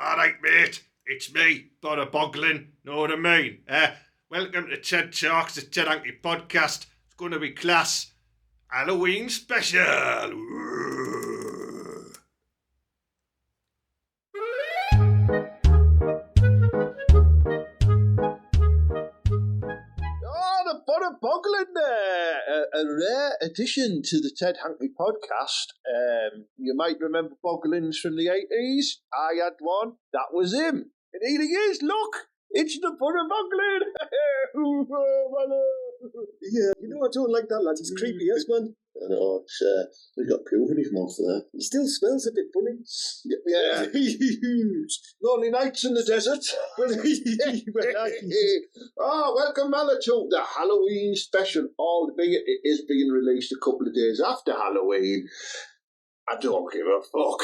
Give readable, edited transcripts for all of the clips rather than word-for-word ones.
All right, mate. It's me, Bora Boglin. Know what I mean? Welcome to TED Talks, the TED Hanky Podcast. It's going to be class. Halloween special. The Bora Boglin there. A rare addition to the TED Hanky Podcast. You might remember Boglins from the 80s. I had one. That was him. And here he is. Look. It's the Bora Boglin. Yeah, you know I don't like that, lad. It's creepy, yes, man. I know, he's got poo in his mouth there. He still smells a bit funny. Yeah. Lonely nights in the desert. Welcome, Mala, to the Halloween special. Albeit it is being released a couple of days after Halloween. I don't give a fuck.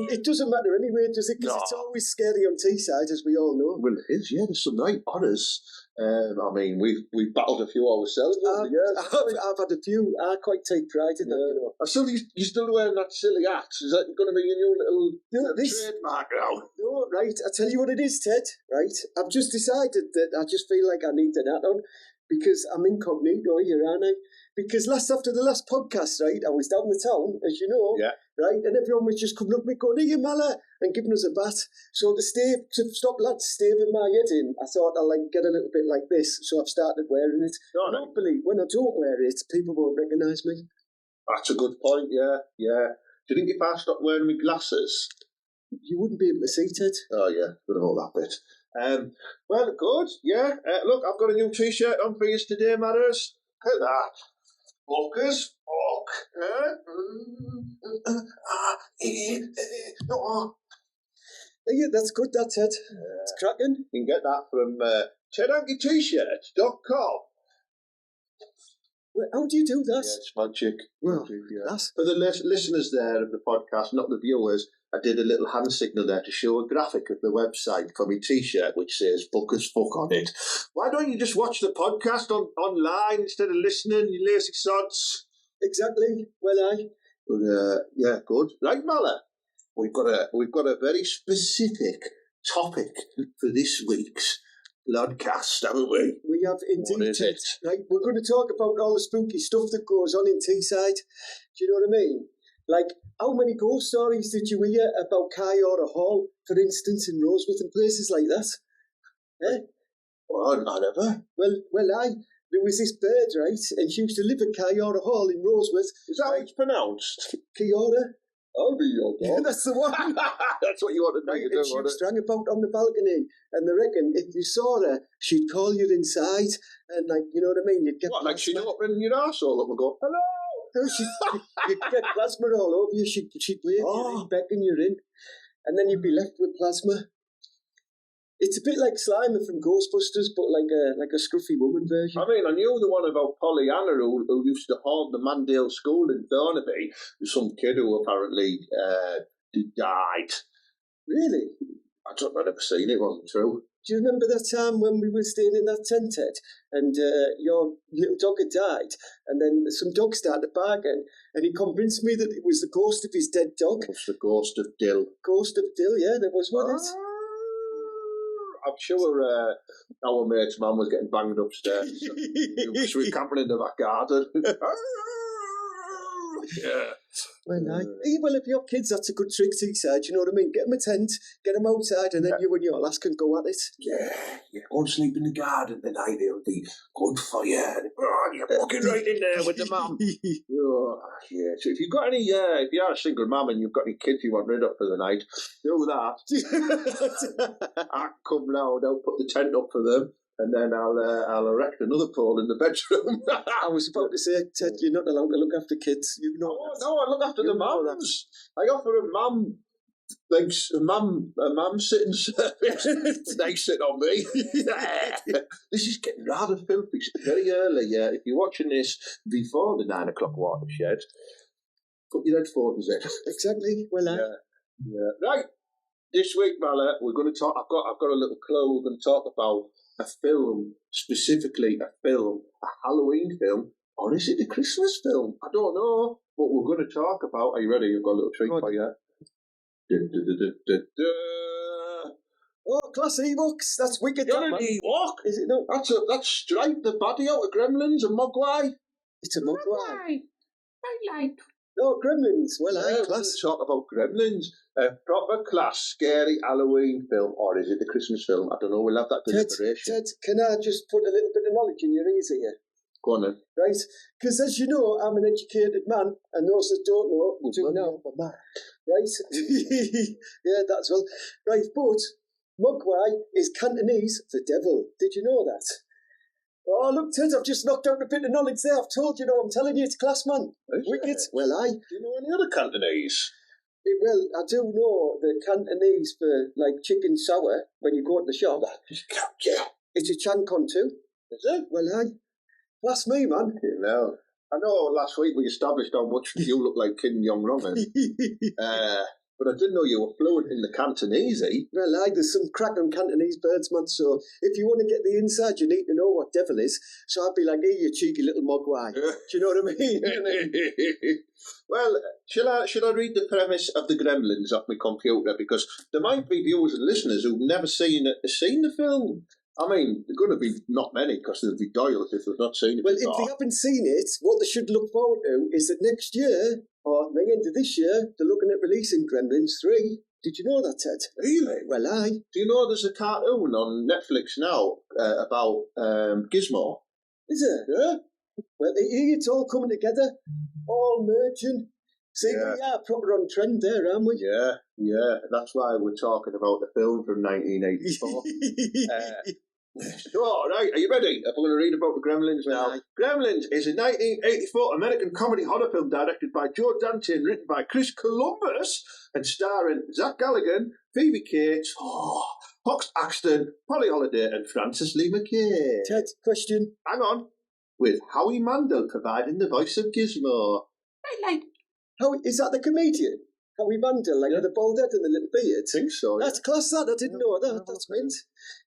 It doesn't matter anyway, does it? Because it's always scary on Teesside, as we all know. Well, it is, yeah. There's some night horrors. I mean, we've battled a few ourselves. I've had a few. I quite take pride in that, you know. You're still wearing that silly hat. Is that going to be your new little trademark now? No, right. I tell you what it is, Ted, right? I've just decided that I just feel like I need an hat on because I'm incognito here, aren't I? Because after the last podcast, right, I was down the town, as you know, right, and everyone was just coming up to me going, "Hey, Mala," and giving us a bat. So to stop lads staving my head in, I thought I'd get a little bit like this. So I've started wearing it. Hopefully, when I don't wear it, people won't recognise me. That's a good point. Yeah. Do you think if I stopped wearing my glasses, you wouldn't be able to see, Ted? Oh yeah, got all that bit. Well, good. Yeah. Look, I've got a new T-shirt on for you today, Matters. Look at that. Fuckers, fuck. Yeah, that's good, that, Ted. It's cracking. You can get that from TedHankyT-shirt.com. Well, how do you do that? Yeah, it's magic. Well, for the listeners there of the podcast, not the viewers, I did a little hand signal there to show a graphic of the website for my T-shirt which says "Fuckers fuck" on it. Why don't you just watch the podcast online instead of listening, you lazy sods? Exactly. Well, yeah, good. Right, Mala. We've got a very specific topic for this week's podcast, haven't we? We have indeed. What is it? Right, we're going to talk about all the spooky stuff that goes on in Teesside. Do you know what I mean? Like, how many ghost stories did you hear about Kyora Hall, for instance, in Roseworth and places like that? Eh? Well, I never. Well, there was this bird, right, and she used to live at Kyora Hall in Roseworth. Is that how it's pronounced? Kyora. I'll be your dog. That's the one. That's what you wanted me to do, she was strung about on the balcony, and they reckon if you saw her, she'd call you inside, and you know what I mean? You'd get like she'd open your arsehole up and go, "Hello." No, you'd get plasma all over you. She'd wave you in, beckon you in, and then you'd be left with plasma. It's a bit like Slimer from Ghostbusters, but like a scruffy woman version. I mean, I knew the one about Pollyanna who used to haunt the Mandale School in Thornaby. Some kid who apparently died. Really? I've never seen it. It wasn't true. Do you remember that time when we were staying in that tent, Ted, and your little dog had died, and then some dog started barking, and he convinced me that it was the ghost of his dead dog. It was the ghost of Dill. Ghost of Dill, yeah, there was one. I'm sure our mate's mum was getting banged upstairs. Because we were camping in the back garden. Yeah. Well, if your kids, that's a good trick, Teesside, you know what I mean? Get them a tent, get them outside, and then you and your lass can go at it. Yeah. Go and sleep in the garden at night, it'll be good for you. Oh, you're walking right in there with the mum. Yeah. So if you've got any, if you are a single mum and you've got any kids you want rid of for the night, do that. I'll come round, I'll put the tent up for them. And then I'll erect another pole in the bedroom. I was about to say, Ted, you're not allowed to look after kids. You know. No, I look after the mums. I offer a mum, like a mum sitting service. They sit on me. This is getting rather filthy. It's very early. If you're watching this before the 9 o'clock watershed, put your headphones in. Exactly. Well, yeah. Right. This week, Mala, we're going to talk. I've got a little clue. We're going to talk about a film, specifically a Halloween film, or is it a Christmas film? I don't know, but we're going to talk about. Are you ready? I've got a little treat for you. Class Ewoks. That's wicked. You're that, an man. Ewok. Is it not? That's Stripe, the baddie out of Gremlins, and Mogwai. It's a Mogwai. I like. No, Gremlins. Well, Yeah, class. we'll talk about Gremlins. A proper class, scary Halloween film, or is it the Christmas film? I don't know. We'll have that deliberation. Ted, can I just put a little bit of knowledge in your ears here? Go on then. Right? Because as you know, I'm an educated man, and those that don't know, you do now. Right? Yeah, that's well. Right, but Mogwai is Cantonese for devil. Did you know that? Oh, look, Ted, I've just knocked out a bit of knowledge there. I've told you, I'm telling you, it's class, man. Wicked. Well, Do you know any other Cantonese? Well, I do know the Cantonese for, like, chicken sour when you go to the shop. Yeah. It's a chankon too. Is it? Well, that's me, man. You know. I know last week we established how much you look like Kim Jong-un. But I didn't know you were fluent in the Cantonese, eh? Well, there's some cracking Cantonese birds, man, so if you want to get the inside, you need to know what devil is. So I'd be like, hey, you cheeky little mogwai. Do you know what I mean? Well, should I read the premise of the Gremlins off my computer? Because there might be viewers and listeners who've never seen the film. I mean, there are going to be not many, because there'll be Doyle if they've not seen it Well, before. if they haven't seen it, what they should look forward to is that next year, or the end of this year, they're looking at releasing Gremlins 3. Did you know that, Ted? Really? Well, Do you know there's a cartoon on Netflix now about Gizmo? Is it? Yeah. Well, it's all coming together, all merging. See, Yeah. we are proper on trend there, aren't we? Yeah. That's why we're talking about the film from 1984. All right, are you ready? I'm going to read about the Gremlins now. Aye. Gremlins is a 1984 American comedy horror film directed by Joe Dante and written by Chris Columbus and starring Zach Galligan, Phoebe Cates, Fox Axton, Polly Holiday and Frances Lee McKay. Ted, question. Hang on. With Howie Mandel providing the voice of Gizmo. How is that the comedian? Howie Mandel, like with the bald head and the little beard? I think so, yeah. That's class, that. I didn't know that. That's mint.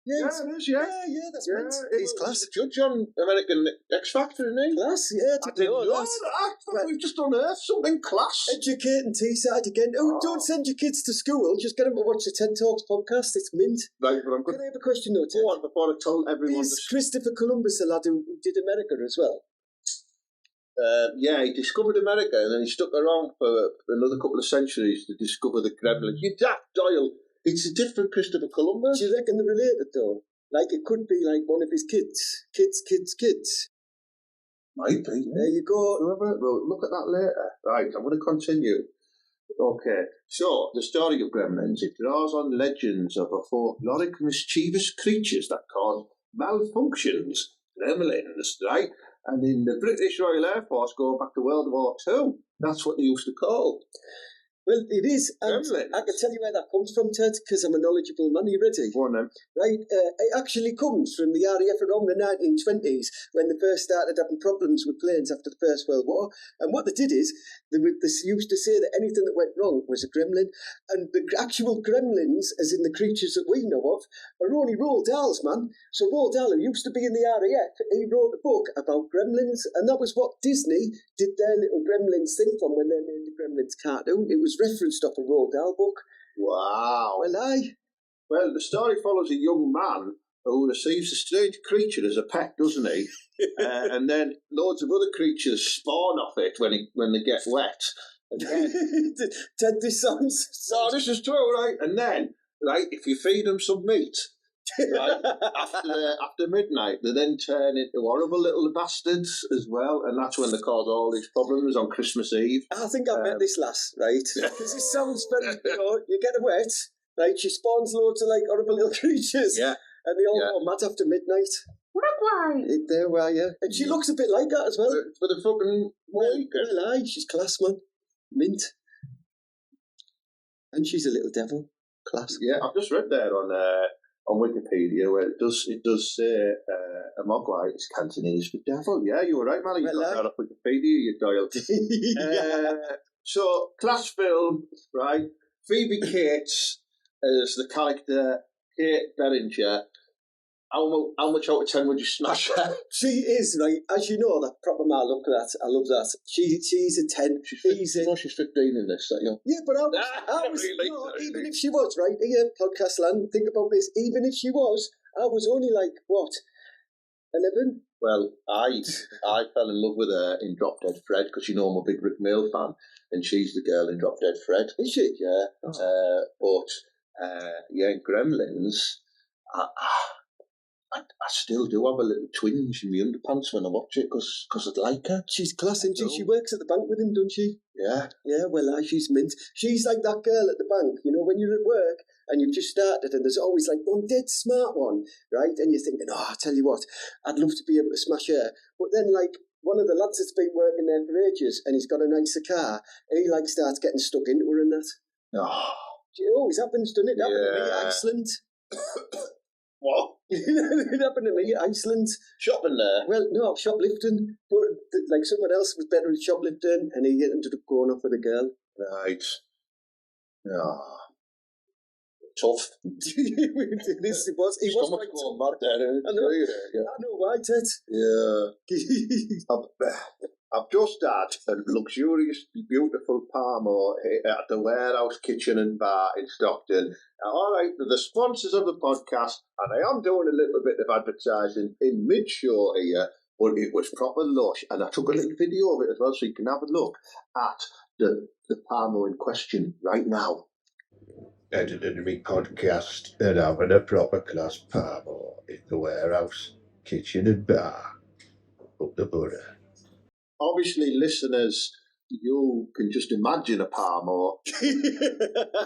Yeah, it's- it is, yeah. Yeah, that's Yeah, mint. it He's was class. the judge on American X Factor, isn't he? Class, yeah, I didn't know that. that. Well- We've just unearthed something class. Educating Teesside again. Oh, don't send your kids to school. Just get them to watch the TED Talks podcast. It's mint. Right, but I'm Can going I have a question though, to Ted? go on before I tell everyone. Is Christopher Columbus the lad who did America as well? Yeah, he discovered America and then he stuck around for another couple of centuries to discover the Gremlins. You daft Doyle. It's a different Christopher Columbus. Do you reckon they're related though? Like it could be like one of his kids. Kids. Might be. There you go. We'll look at that later. Right, I'm going to continue. Okay, so the story of Gremlins, it draws on legends of a folkloric mischievous creatures that cause malfunctions. Gremlins, right? And in the British Royal Air Force going back to World War II, that's what they used to call. Well, it is. And Gremlins. I can tell you where that comes from, Ted, because I'm a knowledgeable man. Are you ready? Go on then. Right, it actually comes from the RAF around the 1920s when they first started having problems with planes after the First World War. And what they did is they used to say that anything that went wrong was a gremlin. And the actual gremlins, as in the creatures that we know of, are only Roald Dahl's, man. So Roald Dahl, who used to be in the RAF, he wrote a book about gremlins, and that was what Disney did their little Gremlins thing from when they made the Gremlins cartoon. It was referenced off a Roald Dahl book. Wow. Well, the story follows a young man who receives a strange creature as a pet, doesn't he? And then loads of other creatures spawn off it when they get wet. And then, Ted, this sounds... so this is true, right? And then, right, if you feed them some meat, right, after midnight, they then turn into horrible little bastards as well, and that's when they cause all these problems on Christmas Eve. I think I met this lass, right? Because it sounds very, you get her wet, right? She spawns loads of like horrible little creatures. Yeah. And they all go mad after midnight. There we are, yeah. And she looks a bit like that as well. For the fucking week. Well, she's class, man. Mint. And she's a little devil. Class. Yeah, I've just read there on Wikipedia where it does say a mogwai is Cantonese for devil. Yeah, you were right, man. You got that off Wikipedia, you Doyle. So, class film, right? Phoebe Cates as the character Kate Beringer. How much out of 10 would you smash her? She is, right, as you know, that proper man, look at that, I love that. She's a 10. She's 15 in this, that young. Yeah, but I was really, no, even if she was, right, here, podcast land, think about this, even if she was, I was only like, what, 11? Well, I fell in love with her in Drop Dead Fred, because you know I'm a big Rick Mail fan, and she's the girl in Drop Dead Fred. Is she? Yeah. Oh. In Gremlins, I still do have a little twinge in my underpants when I watch it, because I'd like her. She's class, isn't she? She works at the bank with him, doesn't she? Yeah. Yeah, well, she's mint. She's like that girl at the bank, you know, when you're at work and you've just started and there's always like one dead smart one, right? And you're thinking, oh, I tell you what, I'd love to be able to smash her. But then, like, one of the lads that's been working there for ages and he's got a nicer car, he, like, starts getting stuck into her and that. Oh. It always happens, doesn't it? It happened to me at Iceland. What? It happened to me at Iceland. Shopping there? Well, no, shoplifting. But, like, someone else was better at shoplifting and he ended up going off with a girl. Right. Oh. Tough. This was. He was quite going mad there. I know why, Ted. Yeah. I've just had a luxurious, beautiful Parmo at the Warehouse Kitchen and Bar in Stockton. All right, they're the sponsors of the podcast, and I am doing a little bit of advertising in mid-show here, but it was proper lush, and I took a little video of it as well, so you can have a look at the Parmo in question right now. Editing me podcast and having a proper class Parmo in the Warehouse Kitchen and Bar. Up the butter. Obviously, listeners, you can just imagine a Parmo.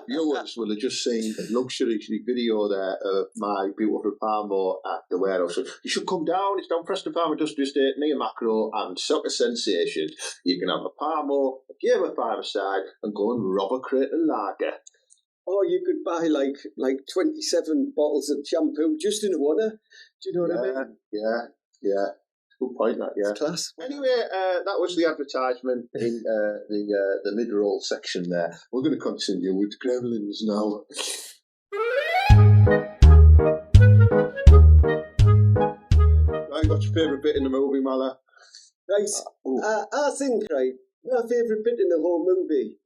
Viewers will have just seen a luxury video there of my beautiful Parmo at the Warehouse. So you should come down. It's down Preston Farm Industrial Estate near Macro and Soccer Sensation. You can have a Parmo, a game of five-a-side, and go and rob a crate of lager. Or you could buy like 27 bottles of shampoo just in a water. Do you know what I mean? Yeah. Good point, that, yeah. It's class. Anyway, that was the advertisement in the mid-roll section there. We're going to continue with Gremlins now. Right, what's your favourite bit in the movie, Mala? Right, I think, right, my favourite bit in the whole movie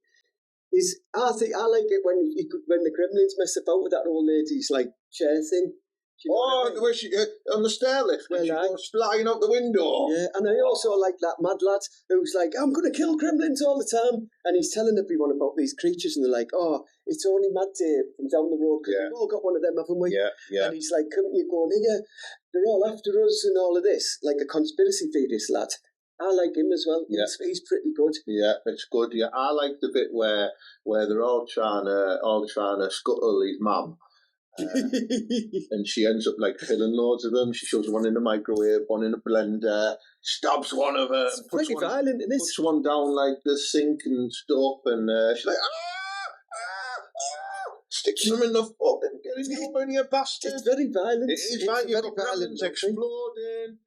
is, I like it when the Gremlins mess about with that old lady's, like, chair thing. The way she on the stair lift when she goes flying out the window. Yeah, and I also like that mad lad who's like, I'm going to kill gremlins all the time. And he's telling everyone about these creatures and they're like, oh, it's only Mad Dave from down the road because we've all got one of them, haven't we? Yeah. And he's like, couldn't you go, nigga, they're all after us and all of this. Like a conspiracy theorist lad. I like him as well. Yeah. He's pretty good. Yeah, it's good. Yeah, I like the bit where they're all trying to scuttle his mum. And she ends up like killing loads of them. She shoves one in the microwave, one in a blender, stabs one of them. It's pretty violent in this. Puts one down like the sink and stuff, and she's like, sticks them in the foot and getting you over your bastard. It's very violent. It's like you've got gremlins exploding.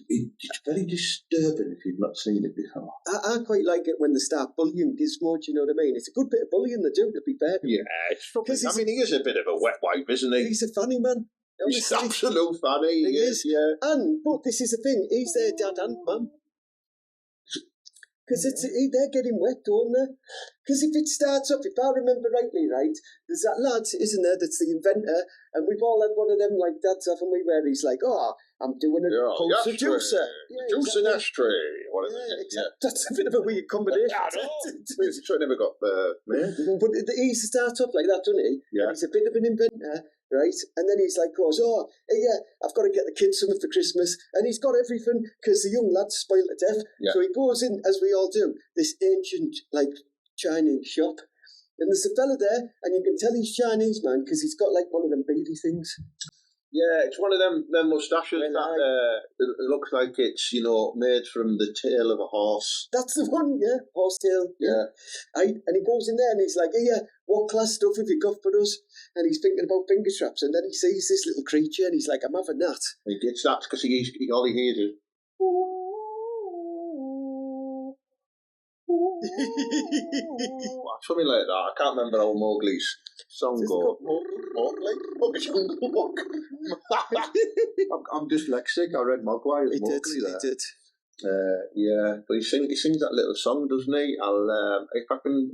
It's very disturbing if you've not seen it before. I quite like it when they start bullying Gizmo, do you know what I mean? It's a good bit of bullying they do, to be fair. Yeah, it's probably, he is a bit of a wet wipe, isn't he? He's a funny man. He's absolute funny. He is. Yeah. But this is the thing, he's their dad and mum. Because they're getting wet, don't they? Because if it starts up, if I remember rightly, right, there's that lad, isn't there, that's the inventor, and we've all had one of them, like, dads, haven't we, where he's like, I'm doing a pulsar juicer. Juicing ashtray. What is it? Yeah. That's a bit of a weird combination. I know. He's never got made. But he starts off like that, doesn't he? Yeah. And he's a bit of an inventor, right? And then he's like, goes, I've got to get the kids something for Christmas. And he's got everything because the young lad's spoiled to death. Yeah. So he goes in, as we all do, this ancient, like, Chinese shop. And there's a fella there, and you can tell he's Chinese, man, because he's got, like, one of them beady things. Yeah, it's one of them moustaches that looks like it's, made from the tail of a horse. That's the one, yeah, horse tail. Yeah. And he goes in there and he's like, what class stuff have you got for us? And he's thinking about finger straps, and then he sees this little creature and he's like, I'm having that. He gets that because all he hears is... Something like that. I can't remember how Mowgli's song goes. Mowgli? I'm dyslexic. I read Mogwai. He did. Yeah, but he sings that little song, doesn't he? I'll if I can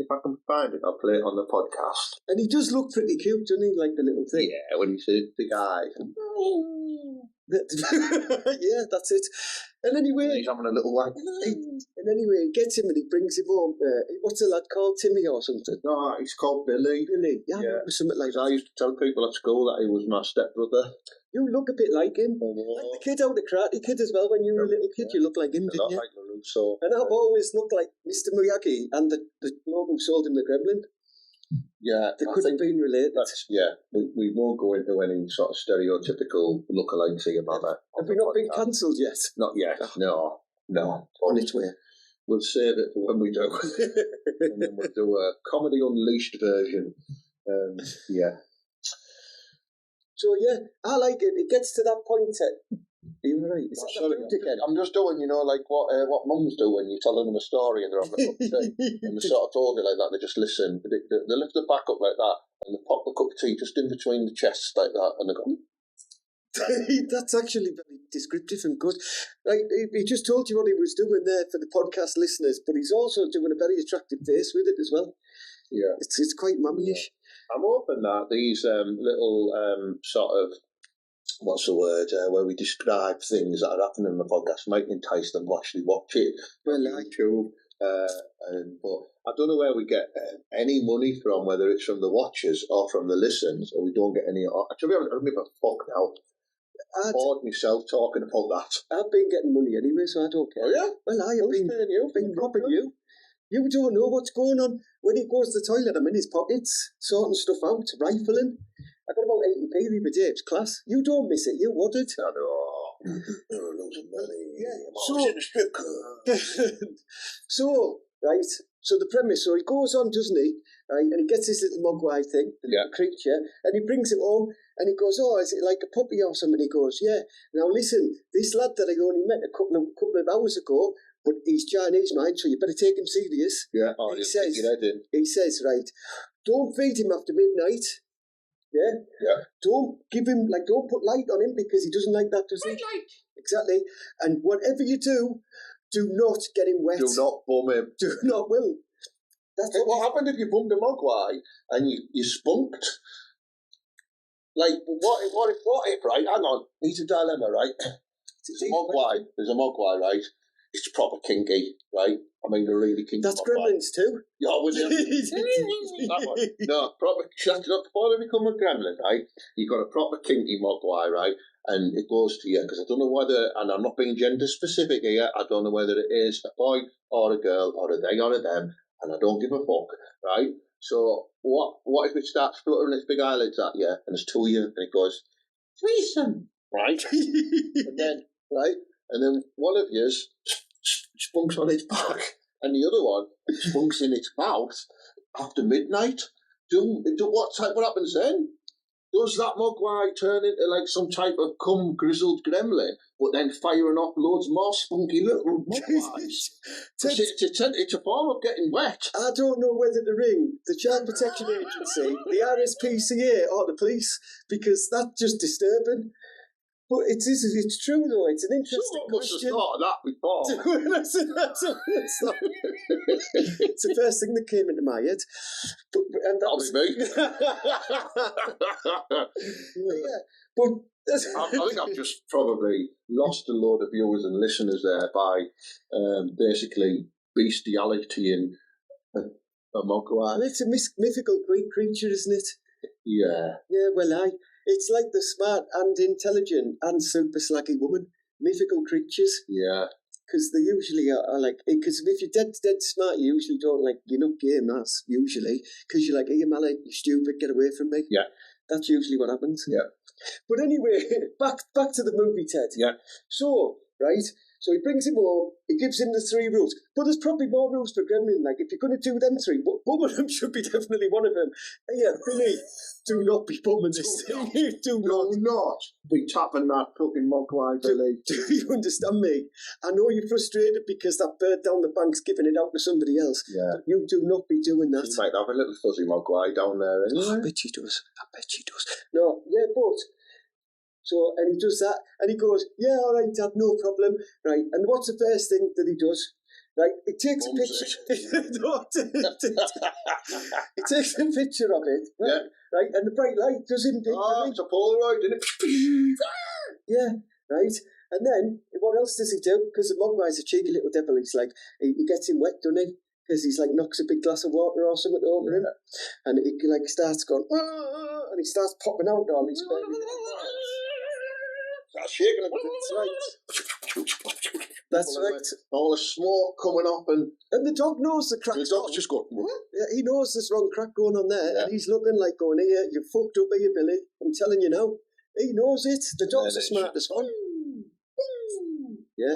find it, I'll play it on the podcast. And he does look pretty cute, doesn't he? Like the little thing. Yeah, when he says the guy. Yeah, that's it. And anyway, He's having a little wank. He gets him and he brings him home. What's the lad called? Timmy or something? No, he's called Billy. Billy, yeah. Something like that. I used to tell people at school that he was my stepbrother. You look a bit like him. Like the kid out of Karate Kid as well. When you were a little kid, you looked like him, didn't you? Like LaRusso. And I've always looked like Mr. Miyagi and the bloke who sold him the Gremlin. Yeah, they could have been related. We won't go into any sort of stereotypical look-alike to your mother. Have we not been cancelled yet? Not yet. No. On its way. We'll save it for when we do. And then we'll do a Comedy Unleashed version. Yeah. So yeah, I like it. It gets to that point. You're right. I'm just doing, like what mums do when you're telling them a story and they're on the cup of tea, and they sort of talk it like that. They just listen. They lift their back up like that, and they pop the cup of tea just in between the chests like that, and they go. That's actually very descriptive and good. Like he just told you what he was doing there for the podcast listeners, but he's also doing a very attractive face with it as well. Yeah, it's quite mummy-ish. I'm hoping that these little sort of, what's the word, where we describe things that are happening in the podcast might entice them to actually watch it on YouTube. But I don't know where we get any money from, whether it's from the watchers or from the listens, or we don't get any. To be honest, I don't give a fuck now. I've bored myself talking about that. I've been getting money anyway, so I don't care. Oh, yeah? Well, I have been robbing you. You don't know what's going on. When he goes to the toilet, I'm in his pockets, sorting stuff out, rifling. I got about 80p the other day. It's class. You don't miss it. You want it. I know. Loads of money. Yeah. I'm in a strip club. So, right. So the premise. So he goes on, doesn't he? Right, and he gets this little mogwai thing, the little creature, and he brings it home. And he goes, "Oh, is it like a puppy or something?" He goes, "Yeah." Now listen, this lad that I only met a couple of hours ago. But he's Chinese, mind, so you better take him serious. Yeah, he says, right, don't feed him after midnight. Yeah? Yeah. Don't put light on him because he doesn't like that, does he? Light. Exactly. And whatever you do not get him wet. Do not bum him. Do not will. That's what happened if you bummed a mogwai and you spunked? Like, what if, right? Hang on. It's a dilemma, right? There's a mogwai, right? It's proper kinky, right? I mean, they're really kinky. That's Gremlins too. Yeah, with him. That one. No, proper. Before they become a gremlin, right? You've got a proper kinky mogwai, right? And it goes to you, because I don't know whether, and I'm not being gender specific here, I don't know whether it is a boy or a girl or a they or a them, and I don't give a fuck, right? So what if it starts fluttering its big eyelids at you, and there's two of you, and it goes, threesome, right? And then one of yours spunks on its back, and the other one spunks in its mouth after midnight. What happens then? Does that mogwai turn into like some type of grizzled gremlin, but then firing off loads more spunky little mogwais? It's a form of getting wet. I don't know whether to ring the Child Protection Agency, the RSPCA, or the police, because that's just disturbing. But it's true though. It's an interesting question. Someone must have thought of that before. It's the first thing that came into my head. That'll be me. Yeah, but I think I've just probably lost a load of viewers and listeners there by basically bestiality in a mogwai. It's a mythical creature, isn't it? Yeah. Yeah. Well, it's like the smart and intelligent and super slaggy woman. Mythical creatures. Yeah. Because they usually are like, because if you're dead smart, you usually don't you're not game ass, usually. Because you're like, hey, Mallet, you're stupid, get away from me. Yeah. That's usually what happens. Yeah. But anyway, back to the movie, Ted. Yeah. So, right, so he brings him home, he gives him the 3 rules. But there's probably more rules for Gremlin. Like, if you're going to do them 3, one of them should be definitely one of them. Hey, Billy, do not be bumming this thing. Do not be tapping that fucking mogwai, Billy. Do you understand me? I know you're frustrated because that bird down the bank's giving it out to somebody else. Yeah. But you do not be doing that. She might have a little fuzzy mogwai down there anyway. I bet she does. No, yeah, but So, and he does that, and he goes, yeah, all right, Dad, no problem, right? And what's the first thing that he does? Right, he takes a picture. No, he takes a picture of it, right? Right, and the bright light does him. It's a Polaroid, isn't it? Yeah, right. And then what else does he do? Because the Mogwai's a cheeky little devil. He's like, he gets him wet, doesn't he? Because he's like knocks a big glass of water or something over him, and he like starts going, and he starts popping out all these. That's shaking it. That's right. That's right. All the smoke coming up, and the dog knows the crack. the dog's just going. Yeah, he knows there's wrong crack going on there, and he's looking like going, here, you fucked up here, Billy. I'm telling you now. He knows it. The dog's the smartest one. Yeah.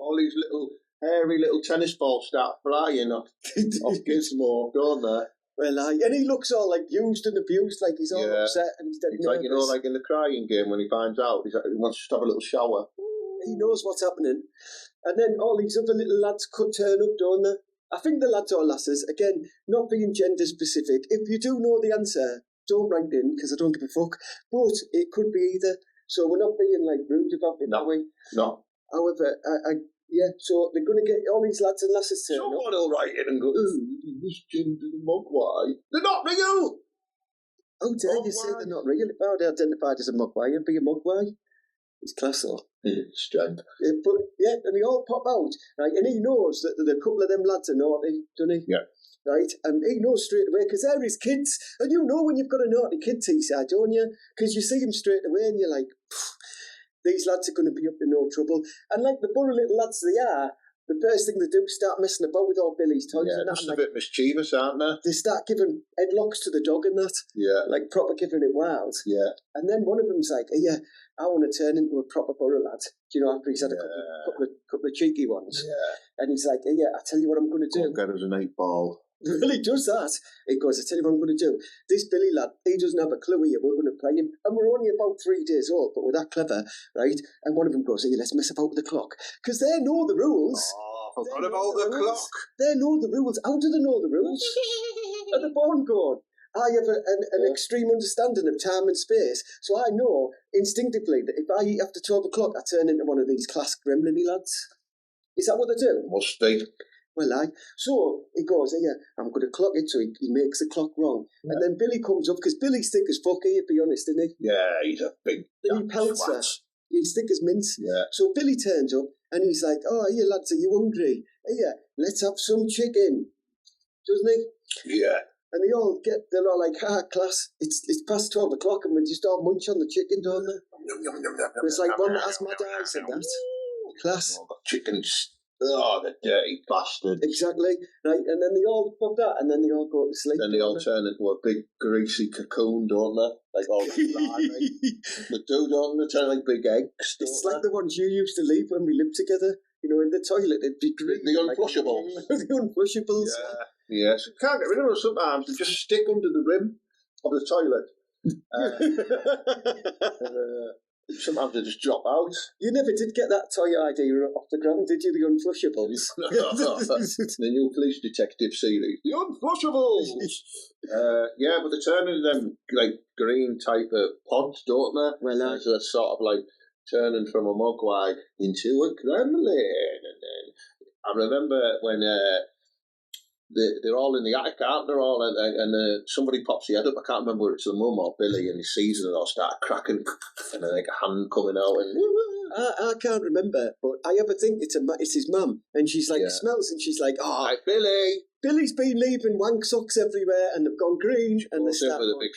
All these little hairy little tennis balls start flying off Gizmo, don't they? Well, and he looks all like used and abused, like he's all upset and he's dead It's nervous. like, like in the crying game when he finds out he wants to have a little shower. He knows what's happening. And then all these other little lads could turn up, don't they? I think the lads or lasses, again, not being gender specific, if you do know the answer, don't write in, because I don't give a fuck. But it could be either. So we're not being like rude about it that way. No. However, yeah, so they're going to get all these lads and lasses turn up. Someone will write in and go, this gender mogwai. They're not real! How dare you say they're not real? If I were identified as a mogwai, I'd be a mogwai. It's class though. Strange. But yeah, and they all pop out, right? And he knows that a couple of them lads are naughty, doesn't he? Yeah. Right? And he knows straight away, because they're his kids. And you know when you've got a naughty kid, T-side, don't you? Because you see him straight away and you're like, these lads are going to be up to no trouble. And like the burrow little lads they are, the first thing they do is start messing about with all Billy's toys and that. Just a bit mischievous, aren't they? They start giving headlocks to the dog and that. Yeah. Like proper giving it wild. Yeah. And then one of them's like, yeah, I want to turn into a proper burrow lad. Do you know, after he's had a couple of cheeky ones. Yeah. And he's like, yeah, I'll tell you what I'm going to do. Go get us an 8-ball. Really does that. He goes, I tell you what I'm going to do. This Billy lad, he doesn't have a clue here. We're going to play him. And we're only about 3 days old, but we're that clever, right? And one of them goes, hey, let's mess about with the clock. Because they know the rules. Oh, forgot about the clock. They know the rules. How do they know the rules? Are they born going? I have an extreme understanding of time and space, so I know instinctively that if I eat after 12 o'clock, I turn into one of these class gremlin-y lads. Is that what they do? Must be. Well, so he goes, yeah, I'm going to clock it, so he makes the clock wrong. Yeah. And then Billy comes up, because Billy's thick as fuck, he'd be honest, isn't he? Yeah, he's a big Billy Peltzer. He's thick as mince. Yeah. So Billy turns up, and he's like, oh, here, lads, are you hungry? Here, let's have some chicken. Doesn't he? Yeah. And they're all like, class, it's past 12 o'clock, and we just all munch on the chicken, don't they? It's like one that has mad eyes and that. Class. Oh, got chickens. Oh, the dirty bastard. Exactly. Right, and then they all pop that, and then they all go to sleep. Then they all turn into a big greasy cocoon, don't they? Like all slimy. They do, don't they? Turn like big eggs. It's like the ones you used to leave when we lived together. You know, in the toilet, it'd be green. The unflushables. The unflushables. Yeah. So you can't get rid of them sometimes. They just stick under the rim of the toilet. Sometimes they just drop out. You never did get that toy idea off the ground, did you? The unflushables. The new police detective series. The unflushables. Yeah, but they turn into them like green type of pods, don't they? Well, so they're sort of like turning from a mogwai into a gremlin. And then I remember when they're all in the attic, aren't they? All and somebody pops the head up. I can't remember whether it's the mum or Billy, and he sees it and all start cracking, and then like a hand coming out. And I can't remember, but I ever think it's his mum, and she's like smells, and she's like, oh, hi, Billy. Billy's been leaving wank socks everywhere, and they've gone green, and they start with a big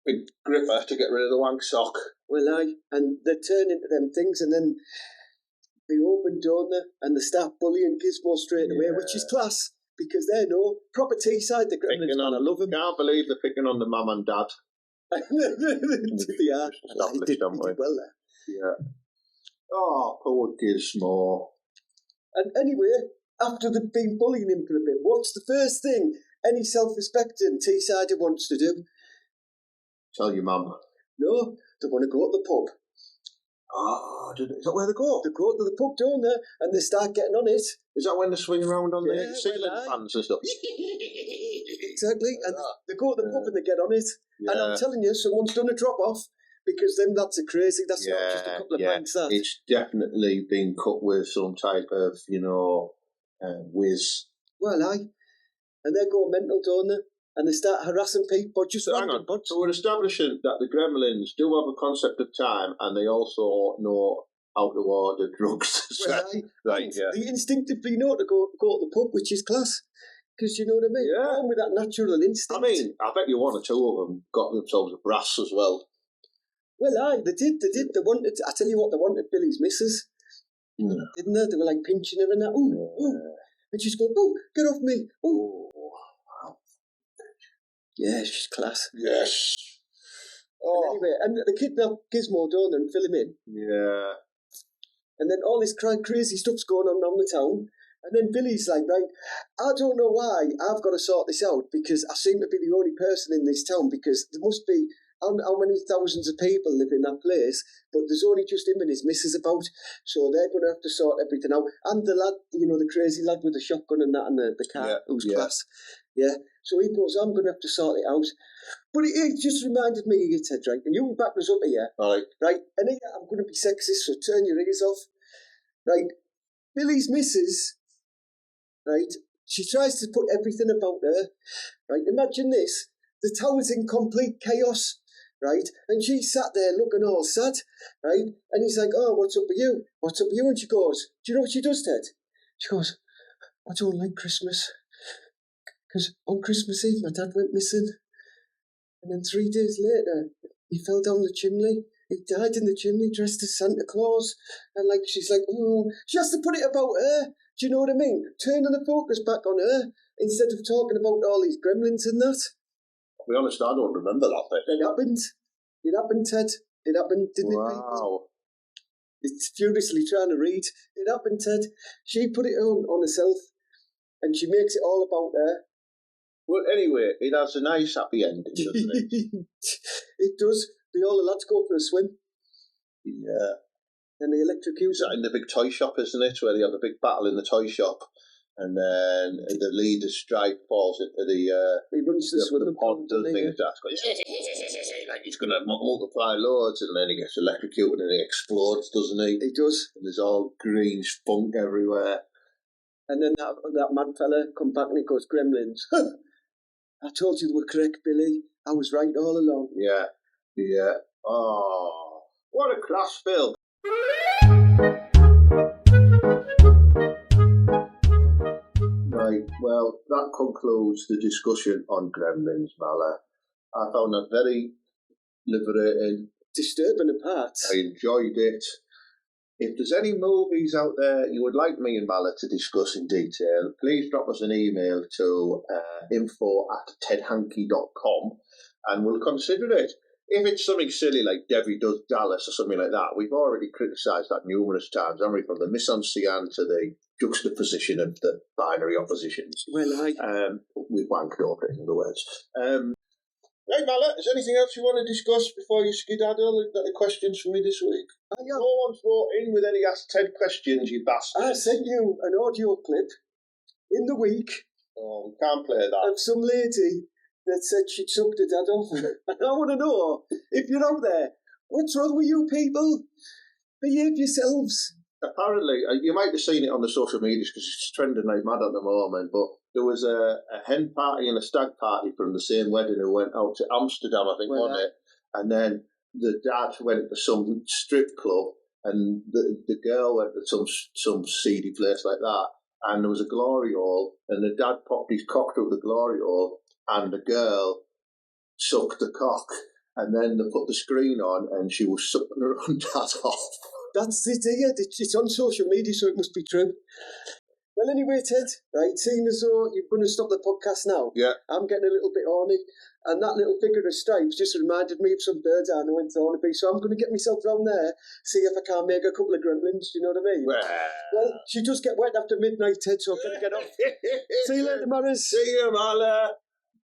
big gripper to get rid of the wank sock. Well, and they turn into them things, and then they open, don't they? And they start bullying Gizmo straight away, which is class, because they know proper T-side, the Gremlins, I love them. Can't believe they're picking on the mum and dad. They are. They did well there. Yeah. Oh, poor Gizmo. And anyway, after they've been bullying him for a bit, what's the first thing any self-respecting T-sider wants to do? Tell your mum. No, they want to go to the pub. Oh, is that where they go? They go to the pub, don't they? And they start getting on it. Is that when they swing around on the ceiling fans and stuff? Exactly. And they go to the pub and they get on it. Yeah. And I'm telling you, someone's done a drop-off, Because then that's a crazy. That's not just a couple of pints. That It's definitely been cut with some type of, whiz. well, aye, and they go mental, don't they? And they start harassing people. Just So hang on. So we're establishing that the Gremlins do have a concept of time, and they also know how to order drugs. Well, aye, Right, yeah. They instinctively know to go to the pub, which is class. Because you know what I mean? Yeah. Born with that natural instinct. I mean, I bet you one or two of them got themselves a brass as well. Well, aye, they did. They wanted, I tell you what, they wanted Billy's missus. Yeah. Didn't they? They were like pinching her and that. Ooh, ooh. And she's going, oh, get off me. Ooh. Yeah, she's class. Yes. And anyway, and they kidnap Gizmo, don't they, and fill him in. Yeah. And then all this crazy stuff's going on around the town. And then Billy's like, right, I don't know why I've got to sort this out because I seem to be the only person in this town because there must be how many thousands of people live in that place, but there's only just him and his missus about, so they're going to have to sort everything out. And the lad, the crazy lad with the shotgun and that and the car, who's class. Yeah, so he goes, I'm going to have to sort it out. But it just reminded me of you, Ted, right? And you back us up here. Right? And here I'm going to be sexist, so turn your ears off. Right? Billy's missus, right? She tries to put everything about her. Right? Imagine this. The town's in complete chaos. Right? And she sat there looking all sad. Right? And he's like, oh, what's up with you? What's up with you? And she goes, do you know what she does, Ted? She goes, I don't like Christmas. Because on Christmas Eve, my dad went missing. And then 3 days later, he fell down the chimney. He died in the chimney dressed as Santa Claus. And she's like, oh, she has to put it about her. Do you know what I mean? Turning the focus back on her instead of talking about all these gremlins and that. To be honest, I don't remember that bit. It happened. It happened, Ted. It happened, didn't it? Wow. It's furiously trying to read. It happened, Ted. She put it on herself, and she makes it all about her. Well, anyway, it has a nice happy ending, doesn't it? It does. All the lads go for a swim. Yeah. And they electrocute. Is that in the big toy shop, isn't it? Where they have a big battle in the toy shop. And then the leader's strike falls into the he runs to the pond, doesn't he? Like he's going to multiply loads, and then he gets electrocuted and he explodes, doesn't he? He does. And there's all green spunk everywhere. And then that mad fella come back and he goes, Gremlins. I told you they were correct, Billy. I was right all along. Yeah. Yeah. Oh, what a class film. Right, well, that concludes the discussion on Gremlins, Mala. I found that very liberating. Disturbing at parts. I enjoyed it. If there's any movies out there you would like me and Mala to discuss in detail, please drop us an email to info@tedhanky.com and we'll consider it. If it's something silly like Debbie Does Dallas or something like that, we've already criticised that numerous times, haven't we? From the mise-en-scène to the juxtaposition of the binary oppositions. Well, we've wanked over it, in other words. Right, Mala, is there anything else you want to discuss before you skedaddle? Got any questions for me this week? No one's wrote in with any Ask Ted questions, you bastard. I sent you an audio clip in the week. Oh, we can't play that. Of some lady that said she'd sucked her dad off. And I want to know, if you're out there, what's wrong with you people? Behave yourselves. Apparently, you might have seen it on the social medias because it's trending like mad at the moment, but there was a hen party and a stag party from the same wedding who went out to Amsterdam, I think, wasn't it? And then the dad went to some strip club and the girl went to some seedy place like that, and there was a glory hole, and the dad popped his cock through the glory hole, and the girl sucked the cock, and then they put the screen on, and she was sucking her own dad off. That's it, yeah. It's on social media, so it must be true. Well, anyway, Ted, right, seeing as though you're going to stop the podcast now, I'm getting a little bit horny, and that little figure of stripes just reminded me of some birds I know in Thornaby, so I'm going to get myself round there, see if I can make a couple of gremlins, you know what I mean? Well, she does get wet after midnight, Ted, so I'm going to get off. See you later, Maras. See you, Mala.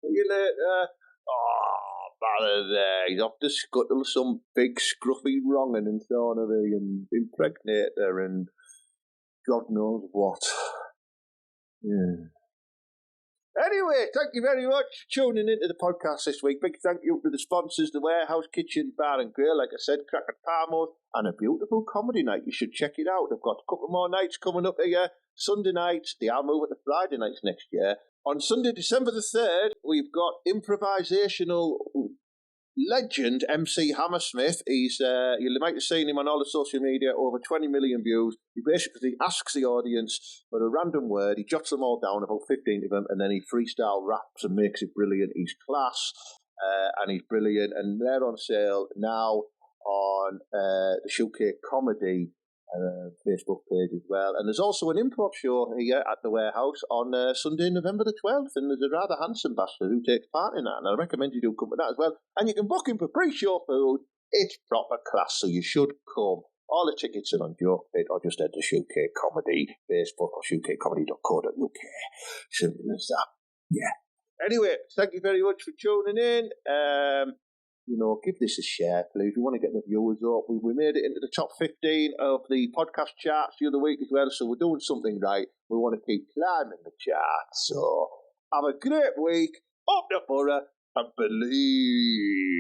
See you later. Oh, Mala there. He's off to scuttle some big scruffy wronging in Thornaby and impregnate her and God knows what. Yeah. Anyway, thank you very much for tuning into the podcast this week. Big thank you to the sponsors, the Warehouse Kitchen Bar and Grill, like I said, Cracker Parmos, and a beautiful comedy night. You should check it out. They've got a couple more nights coming up here. Sunday nights, they are moving to Friday nights next year. On Sunday, December the 3rd, we've got improvisational legend MC Hammersmith. He's you might have seen him on all the social media, over 20 million views. He basically asks the audience for a random word, he jots them all down, about 15 of them, and then he freestyle raps and makes it brilliant. He's class, and he's brilliant, and they're on sale now on the Showcase Comedy Facebook page as well. And there's also an improv show here at the Warehouse on Sunday, November the 12th, and there's a rather handsome bastard who takes part in that, and I recommend you do come to that as well. And you can book him for pre-show food. It's proper class, so you should come. All the tickets are on JokePit, or just head to Showcase Comedy Facebook or showcasecomedy.co.uk. Simple as that. Yeah. Anyway, thank you very much for tuning in. Give this a share, please. We want to get the viewers up. We made it into the top 15 of the podcast charts the other week as well, so we're doing something right. We want to keep climbing the charts. So have a great week. Up the borough and believe.